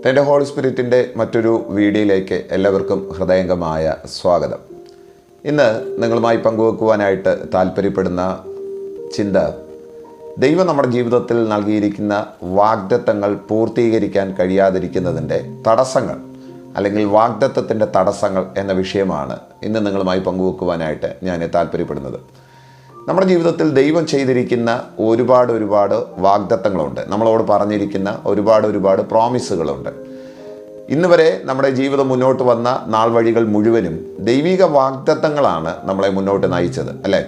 എൻ്റെ ഹോളി സ്പിരിറ്റിൻ്റെ മറ്റൊരു വീഡിയോയിലേക്ക് എല്ലാവർക്കും ഹൃദയംഗമായ സ്വാഗതം. ഇന്ന് നിങ്ങളുമായി പങ്കുവെക്കുവാനായിട്ട് താല്പര്യപ്പെടുന്ന ചിന്ത, ദൈവം നമ്മുടെ ജീവിതത്തിൽ നൽകിയിരിക്കുന്ന വാഗ്ദത്തങ്ങൾ പൂർത്തീകരിക്കാൻ കഴിയാതിരിക്കുന്നതിൻ്റെ തടസ്സങ്ങൾ അല്ലെങ്കിൽ വാഗ്ദത്തത്തിൻ്റെ തടസ്സങ്ങൾ എന്ന വിഷയമാണ് ഇന്ന് നിങ്ങളുമായി പങ്കുവെക്കുവാനായിട്ട് ഞാൻ താല്പര്യപ്പെടുന്നത്. നമ്മുടെ ജീവിതത്തിൽ ദൈവം ചെയ്തിരിക്കുന്ന ഒരുപാട് വാഗ്ദത്തങ്ങളുണ്ട്. നമ്മളോട് പറഞ്ഞിരിക്കുന്ന ഒരുപാട് പ്രോമിസുകളുണ്ട്. ഇന്ന് വരെ നമ്മുടെ ജീവിതം മുന്നോട്ട് വന്ന നാൾ വഴികൾ മുഴുവനും ദൈവിക വാഗ്ദത്തങ്ങളാണ് നമ്മളെ മുന്നോട്ട് നയിച്ചത്, അല്ലേ?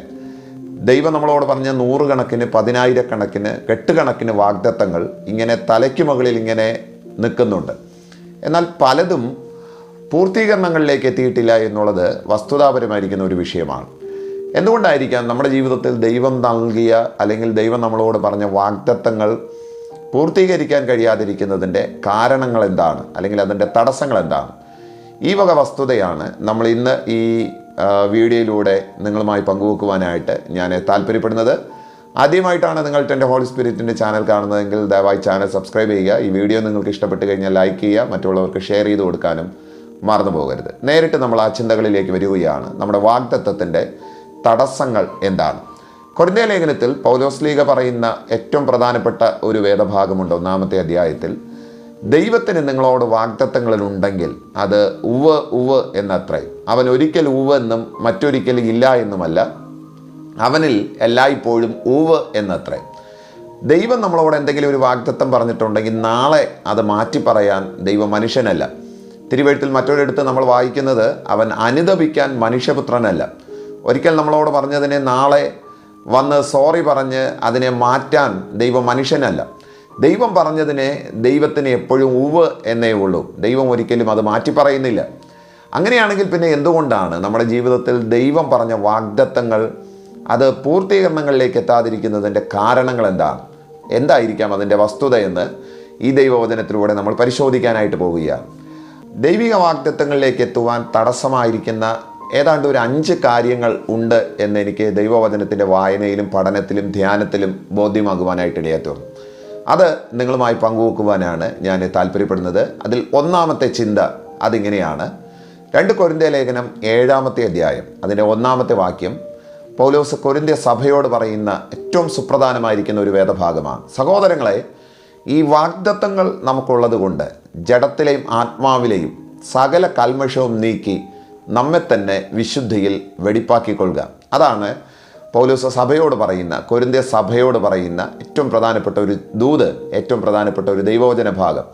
ദൈവം നമ്മളോട് പറഞ്ഞ നൂറുകണക്കിന്, പതിനായിരക്കണക്കിന്, കെട്ടുകണക്കിന് വാഗ്ദത്തങ്ങൾ ഇങ്ങനെ തലയ്ക്ക് മുകളിൽ ഇങ്ങനെ നിൽക്കുന്നുണ്ട്. എന്നാൽ പലതും പൂർത്തീകരണങ്ങളിലേക്ക് എത്തിയിട്ടില്ല എന്നുള്ളത് വസ്തുതാപരമായിരിക്കുന്ന ഒരു വിഷയമാണ്. എന്തുകൊണ്ടായിരിക്കാം നമ്മുടെ ജീവിതത്തിൽ ദൈവം നൽകിയ അല്ലെങ്കിൽ ദൈവം നമ്മളോട് പറഞ്ഞ വാഗ്ദത്തങ്ങൾ പൂർത്തീകരിക്കാൻ കഴിയാതിരിക്കുന്നതിൻ്റെ കാരണങ്ങൾ എന്താണ്, അല്ലെങ്കിൽ അതിൻ്റെ തടസ്സങ്ങൾ എന്താണ്? ഈ വക വസ്തുതയാണ് നമ്മൾ ഇന്ന് ഈ വീഡിയോയിലൂടെ നിങ്ങളുമായി പങ്കുവെക്കുവാനായിട്ട് ഞാൻ താല്പര്യപ്പെടുന്നത്. ആദ്യമായിട്ടാണ് നിങ്ങൾ എൻ്റെ ഹോളി സ്പിരിറ്റിൻ്റെ ചാനൽ കാണുന്നതെങ്കിൽ ദയവായി ചാനൽ സബ്സ്ക്രൈബ് ചെയ്യുക. ഈ വീഡിയോ നിങ്ങൾക്ക് ഇഷ്ടപ്പെട്ട് കഴിഞ്ഞാൽ ലൈക്ക് ചെയ്യുക, മറ്റുള്ളവർക്ക് ഷെയർ ചെയ്ത് കൊടുക്കാനും മറന്നു പോകരുത്. നേരിട്ട് നമ്മൾ ആ ചിന്തകളിലേക്ക് വരികയാണ്. നമ്മുടെ വാഗ്ദത്തത്തിൻ്റെ തടസ്സങ്ങൾ എന്താണ്? കൊരിന്ത്യ ലേഖനത്തിൽ പൗലോസ്ലീഹ പറയുന്ന ഏറ്റവും പ്രധാനപ്പെട്ട ഒരു വേദഭാഗമുണ്ട്. 1-ാമത്തെ അധ്യായത്തിൽ, ദൈവത്തിന് നിങ്ങളോട് വാഗ്ദത്തങ്ങളുണ്ടെങ്കിൽ അത് ഉവ്വ് എന്നത്രേ. അവൻ ഒരിക്കൽ ഉവ്വ് എന്നും മറ്റൊരിക്കൽ ഇല്ല എന്നുമല്ല, അവനിൽ എല്ലായ്പ്പോഴും ഉവ്വ് എന്നത്രേ. ദൈവം നമ്മളോട് എന്തെങ്കിലും ഒരു വാഗ്ദത്തം പറഞ്ഞിട്ടുണ്ടെങ്കിൽ നാളെ അത് മാറ്റി പറയാൻ ദൈവം മനുഷ്യനല്ല. തിരുവെഴുത്തിൽ മറ്റൊരിടത്ത് നമ്മൾ വായിക്കുന്നത്, അവൻ അനുതപിക്കാൻ മനുഷ്യപുത്രനല്ല. ഒരിക്കൽ നമ്മളോട് പറഞ്ഞതിനെ നാളെ വന്ന് സോറി പറഞ്ഞ് അതിനെ മാറ്റാൻ ദൈവം മനുഷ്യനല്ല. ദൈവം പറഞ്ഞതിനെ ദൈവത്തിന് എപ്പോഴും ഉവ്വ് എന്നേ ഉള്ളൂ. ദൈവം ഒരിക്കലും അത് മാറ്റി പറയുന്നില്ല. അങ്ങനെയാണെങ്കിൽ പിന്നെ എന്തുകൊണ്ടാണ് നമ്മുടെ ജീവിതത്തിൽ ദൈവം പറഞ്ഞ വാഗ്ദത്തങ്ങൾ അത് പൂർത്തീകരണങ്ങളിലേക്ക് എത്താതിരിക്കുന്നതിൻ്റെ കാരണങ്ങൾ എന്താണ്? എന്തായിരിക്കാം അതിൻ്റെ വസ്തുതയെന്ന് ഈ ദൈവവചനത്തിലൂടെ നമ്മൾ പരിശോധിക്കാനായിട്ട് പോവുകയാണ്. ദൈവിക വാഗ്ദത്തങ്ങളിലേക്ക് എത്തുവാൻ തടസ്സമായിരിക്കുന്ന ഏതാണ്ട് ഒരു 5 കാര്യങ്ങൾ ഉണ്ട് എന്നെനിക്ക് ദൈവവചനത്തിൻ്റെ വായനയിലും പഠനത്തിലും ധ്യാനത്തിലും ബോധ്യമാകുവാനായിട്ട് ഇടയാത്തത്. അത് നിങ്ങളുമായി പങ്കുവെക്കുവാനാണ് ഞാൻ താല്പര്യപ്പെടുന്നത്. അതിൽ 1-ാമത്തെ ചിന്ത അതിങ്ങനെയാണ്. 2 കൊരിന്ത്യ ലേഖനം 7-ാമത്തെ അധ്യായം അതിൻ്റെ 1-ാമത്തെ വാക്യം പൗലോസ് കൊരിന്ത്യ സഭയോട് പറയുന്ന ഏറ്റവും സുപ്രധാനമായിരിക്കുന്ന ഒരു വേദഭാഗമാണ്. സഹോദരങ്ങളെ, ഈ വാഗ്ദത്തങ്ങൾ നമുക്കുള്ളത് കൊണ്ട് ജഡത്തിലെയും ആത്മാവിലെയും സകല കൽമഷവും നീക്കി നമ്മെ തന്നെ വിശുദ്ധിയിൽ വെടിപ്പാക്കിക്കൊള്ളുക. അതാണ് പൗലോസ് സഭയോട് പറയുന്ന, കൊരിന്ത്യ സഭയോട് പറയുന്ന ഏറ്റവും പ്രധാനപ്പെട്ട ഒരു ദൂത്, ഏറ്റവും പ്രധാനപ്പെട്ട ഒരു ദൈവവചന ഭാഗം.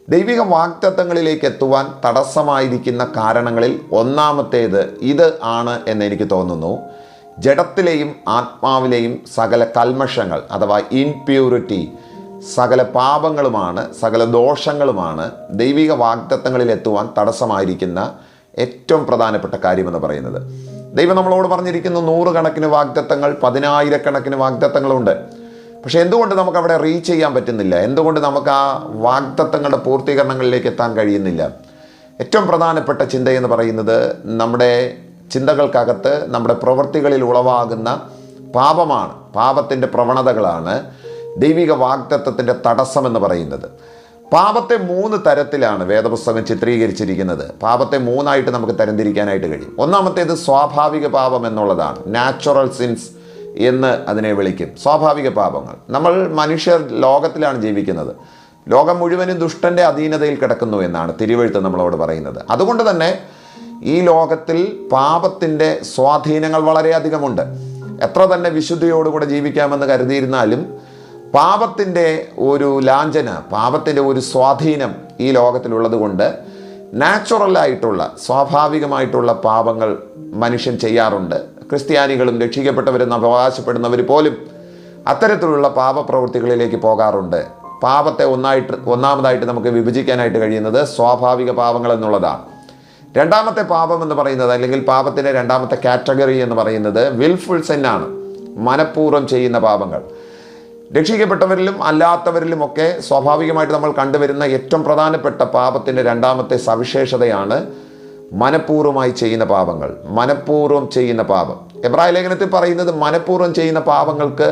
ദൈവിക വാഗ്ദത്തങ്ങളിലേക്ക് എത്തുവാൻ തടസ്സമായിരിക്കുന്ന കാരണങ്ങളിൽ 1-ാമത്തേത് ഇത് ആണ് എന്നെനിക്ക് തോന്നുന്നു. ജഡത്തിലെയും ആത്മാവിലെയും സകല കൽമഷങ്ങൾ അഥവാ ഇൻപ്യൂരിറ്റി, സകല പാപങ്ങളുമാണ്, സകല ദോഷങ്ങളുമാണ് ദൈവിക വാഗ്ദത്തങ്ങളിൽ എത്തുവാൻ തടസ്സമായിരിക്കുന്ന ഏറ്റവും പ്രധാനപ്പെട്ട കാര്യമെന്ന് പറയുന്നത്. ദൈവം നമ്മളോട് പറഞ്ഞിരിക്കുന്നു നൂറുകണക്കിന് വാഗ്ദത്തങ്ങൾ, 10,000-കണക്കിന് വാഗ്ദത്തങ്ങളുണ്ട്. പക്ഷെ എന്തുകൊണ്ട് നമുക്ക് അവിടെ റീച്ച് ചെയ്യാൻ പറ്റുന്നില്ല? എന്തുകൊണ്ട് നമുക്ക് ആ വാഗ്ദത്തങ്ങളുടെ പൂർത്തീകരണങ്ങളിലേക്ക് എത്താൻ കഴിയുന്നില്ല? ഏറ്റവും പ്രധാനപ്പെട്ട ചിന്തയെന്ന് പറയുന്നത് നമ്മുടെ ചിന്തകൾക്കകത്ത്, നമ്മുടെ പ്രവൃത്തികളിൽ ഉളവാകുന്ന പാപമാണ്. പാപത്തിൻ്റെ പ്രവണതകളാണ് ദൈവിക വാഗ്ദത്തത്തിൻ്റെ തടസ്സമെന്ന് പറയുന്നത്. പാപത്തെ 3 തരത്തിലാണ് വേദപുസ്തകം ചിത്രീകരിച്ചിരിക്കുന്നത്. പാപത്തെ 3ആയിട്ട് നമുക്ക് തരംതിരിക്കാനായിട്ട് കഴിയും. 1-ാമത്തേത് സ്വാഭാവിക പാപം എന്നുള്ളതാണ്. നാച്ചുറൽ സിൻസ് എന്ന് അതിനെ വിളിക്കും. സ്വാഭാവിക പാപങ്ങൾ. നമ്മൾ മനുഷ്യർ ലോകത്തിലാണ് ജീവിക്കുന്നത്. ലോകം മുഴുവനും ദുഷ്ടൻ്റെ അധീനതയിൽ കിടക്കുന്നു എന്നാണ് തിരുവെഴുത്ത് നമ്മളോട് പറയുന്നത്. അതുകൊണ്ട് തന്നെ ഈ ലോകത്തിൽ പാപത്തിൻ്റെ സ്വാധീനങ്ങൾ വളരെയധികമുണ്ട്. എത്ര തന്നെ വിശുദ്ധിയോടുകൂടെ ജീവിക്കാമെന്ന് കരുതിയിരുന്നാലും പാപത്തിൻ്റെ ഒരു ലാഞ്ചന, പാപത്തിൻ്റെ ഒരു സ്വാധീനം ഈ ലോകത്തിലുള്ളത് കൊണ്ട് നാച്ചുറലായിട്ടുള്ള, സ്വാഭാവികമായിട്ടുള്ള പാപങ്ങൾ മനുഷ്യൻ ചെയ്യാറുണ്ട്. ക്രിസ്ത്യാനികളും രക്ഷിക്കപ്പെട്ടവരെന്ന് അവകാശപ്പെടുന്നവർ പോലും അത്തരത്തിലുള്ള പാപപ്രവൃത്തികളിലേക്ക് പോകാറുണ്ട്. പാപത്തെ ഒന്നാമതായിട്ട് നമുക്ക് വിഭജിക്കാനായിട്ട് കഴിയുന്നത് സ്വാഭാവിക പാപങ്ങൾ എന്നുള്ളതാണ്. 2-ാമത്തെ പാപം എന്ന് പറയുന്നത്, അല്ലെങ്കിൽ പാപത്തിൻ്റെ 2-ാമത്തെ കാറ്റഗറി എന്ന് പറയുന്നത് വിൽഫുൾ സിന്നാണ്, മനഃപൂർവ്വം ചെയ്യുന്ന പാപങ്ങൾ. രക്ഷിക്കപ്പെട്ടവരിലും അല്ലാത്തവരിലുമൊക്കെ സ്വാഭാവികമായിട്ട് നമ്മൾ കണ്ടുവരുന്ന ഏറ്റവും പ്രധാനപ്പെട്ട പാപത്തിൻ്റെ 2-ാമത്തെ സവിശേഷതയാണ് മനഃപൂർവ്വമായി ചെയ്യുന്ന പാപങ്ങൾ. മനഃപൂർവ്വം ചെയ്യുന്ന പാപം, എബ്രായ ലേഖനത്തിൽ പറയുന്നത് മനഃപൂർവ്വം ചെയ്യുന്ന പാപങ്ങൾക്ക്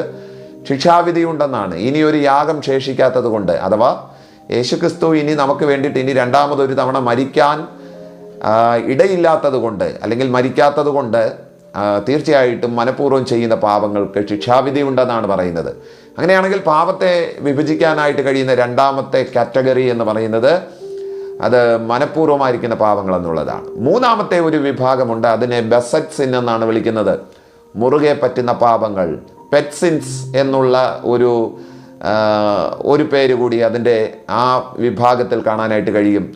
ശിക്ഷാവിധിയുണ്ടെന്നാണ്. ഇനിയൊരു യാഗം ശേഷിക്കാത്തത് കൊണ്ട്, അഥവാ യേശുക്രിസ്തു ഇനി നമുക്ക് വേണ്ടിയിട്ട് ഇനി രണ്ടാമതൊരു തവണ മരിക്കാൻ ഇടയില്ലാത്തത് കൊണ്ട് അല്ലെങ്കിൽ മരിക്കാത്തത് കൊണ്ട് തീർച്ചയായിട്ടും മനഃപൂർവ്വം ചെയ്യുന്ന പാപങ്ങൾക്ക് ശിക്ഷാവിധി ഉണ്ടെന്നാണ് പറയുന്നത്. അങ്ങനെയാണെങ്കിൽ പാപത്തെ വിഭജിക്കാനായിട്ട് കഴിയുന്ന രണ്ടാമത്തെ കാറ്റഗറി എന്ന് പറയുന്നത് അത് മനഃപൂർവ്വമായിരിക്കുന്ന പാപങ്ങൾ എന്നുള്ളതാണ്. മൂന്നാമത്തെ ഒരു വിഭാഗമുണ്ട്, അതിനെ ബെസറ്റ് സിൻ എന്നാണ് വിളിക്കുന്നത്. മുറുകെ പറ്റുന്ന പാപങ്ങൾ, പെറ്റ് സിൻസ് എന്നുള്ള ഒരു പേര് കൂടി അതിൻ്റെ ആ വിഭാഗത്തിൽ കാണാനായിട്ട് കഴിയും.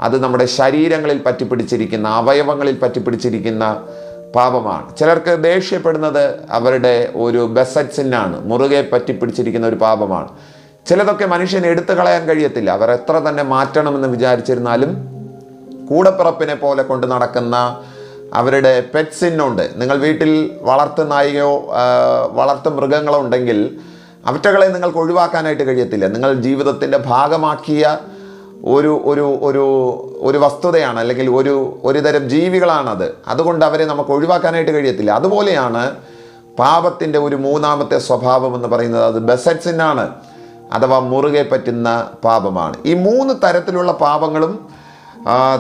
അത് നമ്മുടെ ശരീരങ്ങളിൽ പറ്റിപ്പിടിച്ചിരിക്കുന്ന, അവയവങ്ങളിൽ പറ്റിപ്പിടിച്ചിരിക്കുന്ന പാപമാണ്. ചിലർക്ക് ദേഷ്യപ്പെടുന്നത് അവരുടെ ഒരു ബെസറ്റ് സിന്നാണ്, മുറുകെ പറ്റിപ്പിടിച്ചിരിക്കുന്ന ഒരു പാപമാണ്. ചിലതൊക്കെ മനുഷ്യന് എടുത്തു കളയാൻ കഴിയത്തില്ല. അവർ എത്ര തന്നെ മാറ്റണമെന്ന് വിചാരിച്ചിരുന്നാലും കൂടപ്പിറപ്പിനെ പോലെ കൊണ്ട് നടക്കുന്ന അവരുടെ പെറ്റ് സിന്നുണ്ട്. നിങ്ങൾ വീട്ടിൽ വളർത്തു നായികയോ വളർത്തു മൃഗങ്ങളോ ഉണ്ടെങ്കിൽ അവറ്റകളെ നിങ്ങൾക്ക് ഒഴിവാക്കാനായിട്ട് കഴിയത്തില്ല. നിങ്ങൾ ജീവിതത്തിൻ്റെ ഭാഗമാക്കിയ ഒരു ഒരു ഒരു ഒരു വസ്തുതയാണ്, അല്ലെങ്കിൽ ഒരു തരം ജീവികളാണത്. അതുകൊണ്ട് അവരെ നമുക്ക് ഒഴിവാക്കാനായിട്ട് കഴിയത്തില്ല. അതുപോലെയാണ് പാപത്തിൻ്റെ ഒരു മൂന്നാമത്തെ സ്വഭാവം എന്ന് പറയുന്നത്, അത് ബെസറ്റ് സിന്നാണ്, അഥവാ മുറുകെ പറ്റുന്ന പാപമാണ്. ഈ മൂന്ന് തരത്തിലുള്ള പാപങ്ങളും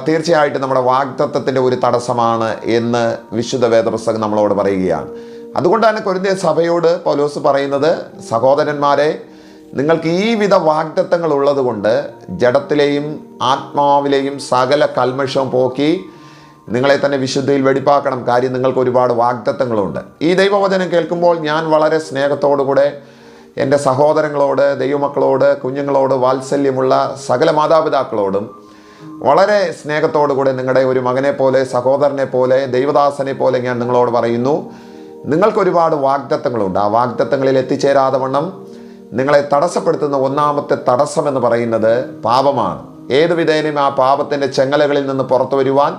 തീർച്ചയായിട്ടും നമ്മുടെ വാഗ്ദത്തത്തിൻ്റെ ഒരു തടസ്സമാണ് എന്ന് വിശുദ്ധ വേദപുസ്തകം നമ്മളോട് പറയുകയാണ്. അതുകൊണ്ടാണ് കൊരിന്ത്യർ സഭയോട് പൗലോസ് പറയുന്നത്, സഹോദരന്മാരെ, നിങ്ങൾക്ക് ഈ വിധ വാഗ്ദത്തങ്ങൾ ഉള്ളത് കൊണ്ട് ജഡത്തിലെയും ആത്മാവിലെയും സകല കൽമഷവും പോക്കി നിങ്ങളെ തന്നെ വിശുദ്ധിയിൽ വെടിപ്പാക്കണം. കാര്യം നിങ്ങൾക്ക് ഒരുപാട് വാഗ്ദത്തങ്ങളുണ്ട്. ഈ ദൈവവചനം കേൾക്കുമ്പോൾ ഞാൻ വളരെ സ്നേഹത്തോടുകൂടെ എൻ്റെ സഹോദരങ്ങളോട്, ദൈവമക്കളോട്, കുഞ്ഞുങ്ങളോട്, വാത്സല്യമുള്ള സകല മാതാപിതാക്കളോടും വളരെ സ്നേഹത്തോടുകൂടെ നിങ്ങളുടെ ഒരു മകനെ പോലെ, സഹോദരനെ പോലെ, ദൈവദാസനെ പോലെ ഞാൻ നിങ്ങളോട് പറയുന്നു, നിങ്ങൾക്കൊരുപാട് വാഗ്ദത്തങ്ങളുണ്ട്. ആ വാഗ്ദത്തങ്ങളിൽ എത്തിച്ചേരാതെ വണ്ണം നിങ്ങളെ തടസ്സപ്പെടുത്തുന്ന ഒന്നാമത്തെ തടസ്സം എന്ന് പറയുന്നത് പാപമാണ്. ഏതു വിധേനയും ആ പാപത്തിൻ്റെ ചെങ്ങലകളിൽ നിന്ന് പുറത്തു വരുവാൻ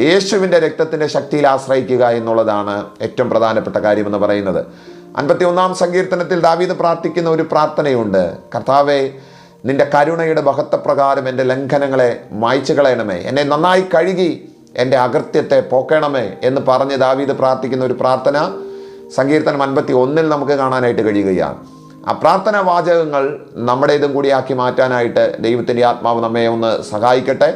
യേശുവിൻ്റെ രക്തത്തിൻ്റെ ശക്തിയിൽ ആശ്രയിക്കുക എന്നുള്ളതാണ് ഏറ്റവും പ്രധാനപ്പെട്ട കാര്യമെന്ന് പറയുന്നത്. 51-ാം സങ്കീർത്തനത്തിൽ ദാവീദ് പ്രാർത്ഥിക്കുന്ന ഒരു പ്രാർത്ഥനയുണ്ട്. കർത്താവേ, നിന്റെ കരുണയുടെ മഹത്വപ്രകാരം എൻ്റെ ലംഘനങ്ങളെ മായ്ച്ചു കളയണമേ, എന്നെ നന്നായി കഴുകി എൻ്റെ അകൃത്യത്തെ പോക്കണമേ എന്ന് പറഞ്ഞ് ദാവീദ് പ്രാർത്ഥിക്കുന്ന ഒരു പ്രാർത്ഥന സങ്കീർത്തനം 51-ൽ നമുക്ക് കാണാനായിട്ട് കഴിയുകയാണ്. ആ പ്രാർത്ഥനാ വാചകങ്ങൾ നമ്മുടേതും കൂടിയാക്കി മാറ്റാനായിട്ട് ദൈവത്തിൻ്റെ ആത്മാവ് നമ്മെ ഒന്ന് സഹായിക്കട്ടെ.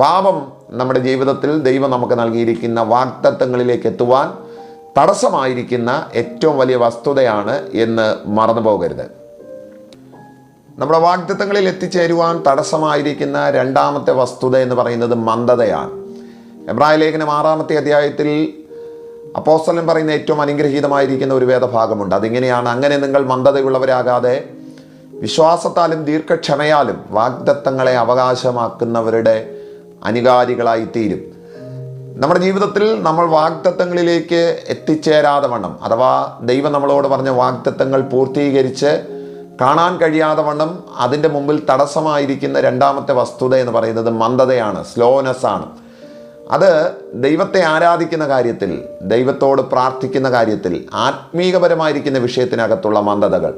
പാപം നമ്മുടെ ജീവിതത്തിൽ ദൈവം നമുക്ക് നൽകിയിരിക്കുന്ന വാഗ്ദത്തങ്ങളിലേക്ക് എത്തുവാൻ തടസ്സമായിരിക്കുന്ന ഏറ്റവും വലിയ വസ്തുതയാണ് എന്ന് മറന്നു പോകരുത്. നമ്മുടെ വാഗ്ദത്തങ്ങളിൽ എത്തിച്ചേരുവാൻ തടസ്സമായിരിക്കുന്ന രണ്ടാമത്തെ വസ്തുത എന്ന് പറയുന്നത് മന്ദതയാണ്. എബ്രായ ലേഖനം 6-ാമത്തെ അധ്യായത്തിൽ അപ്പോസ്തലൻ പറയുന്ന ഏറ്റവും അനുഗ്രഹീതമായിരിക്കുന്ന ഒരു വേദഭാഗമുണ്ട്. അതിങ്ങനെയാണ്: അങ്ങനെ നിങ്ങൾ മന്ദതയുള്ളവരാകാതെ വിശ്വാസത്താലും ദീർഘക്ഷമയാലും വാഗ്ദത്തങ്ങളെ അവകാശമാക്കുന്നവരുടെ അനുകാരികളായിത്തീരും. നമ്മുടെ ജീവിതത്തിൽ നമ്മൾ വാഗ്ദത്തങ്ങളിലേക്ക് എത്തിച്ചേരാതെ വണ്ണം, അഥവാ ദൈവം നമ്മളോട് പറഞ്ഞ വാഗ്ദത്തങ്ങൾ പൂർത്തീകരിച്ച് കാണാൻ കഴിയാതെ വണ്ണം അതിൻ്റെ മുമ്പിൽ തടസ്സമായിരിക്കുന്ന രണ്ടാമത്തെ വസ്തുത എന്ന് പറയുന്നത് മന്ദതയാണ്, സ്ലോനെസ് ആണ്. അത് ദൈവത്തെ ആരാധിക്കുന്ന കാര്യത്തിൽ, ദൈവത്തോട് പ്രാർത്ഥിക്കുന്ന കാര്യത്തിൽ, ആത്മീകപരമായിരിക്കുന്ന വിഷയത്തിനകത്തുള്ള മന്ദതകൾ,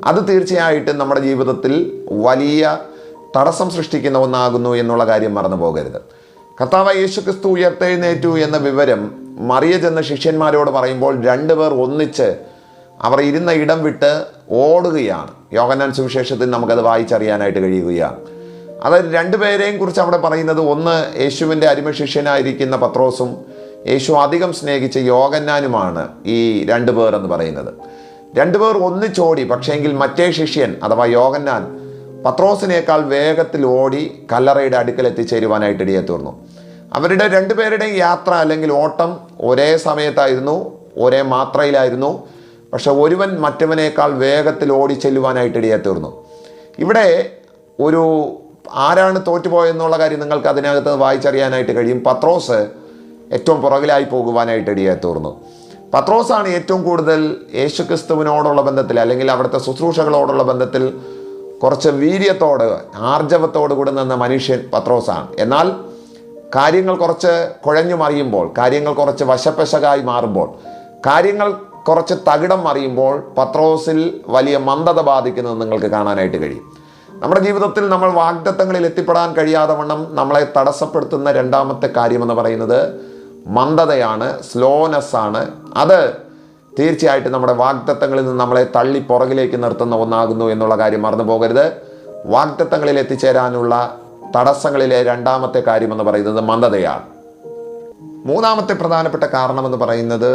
അത് തീർച്ചയായിട്ടും നമ്മുടെ ജീവിതത്തിൽ വലിയ തടസ്സം സൃഷ്ടിക്കുന്ന ഒന്നാകുന്നു എന്നുള്ള കാര്യം മറന്നു പോകരുത്. കർത്താവ് യേശുക്രിസ്തു ഉയർത്തെഴുന്നേറ്റു എന്ന വിവരം മറിയ ചെന്ന ശിഷ്യന്മാരോട് പറയുമ്പോൾ 2 പേർ ഒന്നിച്ച് അവർ ഇരുന്ന ഇടം വിട്ട് ഓടുകയാണ്. യോഹന്നാൻ സുവിശേഷത്തിൽ നമുക്കത് വായിച്ചറിയാനായിട്ട് കഴിയുകയാണ്. അതായത് 2 പേരെയും കുറിച്ച് അവിടെ പറയുന്നത്, ഒന്ന് യേശുവിൻ്റെ അടിമ ശിഷ്യനായിരിക്കുന്ന പത്രോസും യേശു അധികം സ്നേഹിച്ച യോഹന്നാനുമാണ് ഈ 2 പേർ എന്ന് പറയുന്നത്. 2 പേർ ഒന്നിച്ചോടി. പക്ഷേങ്കിൽ മറ്റേ ശിഷ്യൻ അഥവാ യോഹന്നാൻ പത്രോസിനേക്കാൾ വേഗത്തിൽ ഓടി കല്ലറയുടെ അടുക്കൽ എത്തിച്ചേരുവാനായിട്ട് ഇടയായിത്തീർന്നു. അവരുടെ 2 പേരുടെയും യാത്ര അല്ലെങ്കിൽ ഓട്ടം ഒരേ സമയത്തായിരുന്നു, ഒരേ മാത്രയിലായിരുന്നു. പക്ഷെ ഒരുവൻ മറ്റവനേക്കാൾ വേഗത്തിൽ ഓടി ചെല്ലുവാനായിട്ട് ഇടയായിത്തീർന്നു. ഇവിടെ ആരാണ് തോറ്റുപോയെന്നുള്ള കാര്യം നിങ്ങൾക്ക് അതിനകത്ത് വായിച്ചറിയാനായിട്ട് കഴിയും. പത്രോസ് ഏറ്റവും പുറകിലായി പോകുവാനായിട്ട് ഇടയായിത്തീർന്നു. പത്രോസാണ് ഏറ്റവും കൂടുതൽ യേശുക്രിസ്തുവിനോടുള്ള ബന്ധത്തിൽ, അല്ലെങ്കിൽ അവിടുത്തെ ശുശ്രൂഷകളോടുള്ള ബന്ധത്തിൽ കുറച്ച് വീര്യത്തോട്, ആർജവത്തോടു കൂടി നിന്ന മനുഷ്യൻ പത്രോസാണ്. എന്നാൽ കാര്യങ്ങൾ കുറച്ച് കുഴഞ്ഞു മറിയുമ്പോൾ, കാര്യങ്ങൾ കുറച്ച് വശപ്പശകായി മാറുമ്പോൾ, കാര്യങ്ങൾ കുറച്ച് തകിടം മറിയുമ്പോൾ പത്രോസിൽ വലിയ മന്ദത ബാധിക്കുന്നത് നിങ്ങൾക്ക് കാണാനായിട്ട് കഴിയും. നമ്മുടെ ജീവിതത്തിൽ നമ്മൾ വാഗ്ദത്തങ്ങളിൽ എത്തിപ്പെടാൻ കഴിയാതെ വണ്ണം നമ്മളെ തടസ്സപ്പെടുത്തുന്ന രണ്ടാമത്തെ കാര്യമെന്ന് പറയുന്നത് മന്ദതയാണ്, സ്ലോനെസ് ആണ്. അത് തീർച്ചയായിട്ടും നമ്മുടെ വാഗ്ദത്തങ്ങളിൽ നിന്ന് നമ്മളെ തള്ളി പുറകിലേക്ക് നിർത്തുന്ന ഒന്നാകുന്നു എന്നുള്ള കാര്യം മറന്നു പോകരുത്. വാഗ്ദത്തങ്ങളിൽ എത്തിച്ചേരാനുള്ള തടസ്സങ്ങളിലെ രണ്ടാമത്തെ കാര്യമെന്ന് പറയുന്നത് മന്ദതയാണ്. മൂന്നാമത്തെ പ്രധാനപ്പെട്ട കാരണമെന്ന് പറയുന്നത്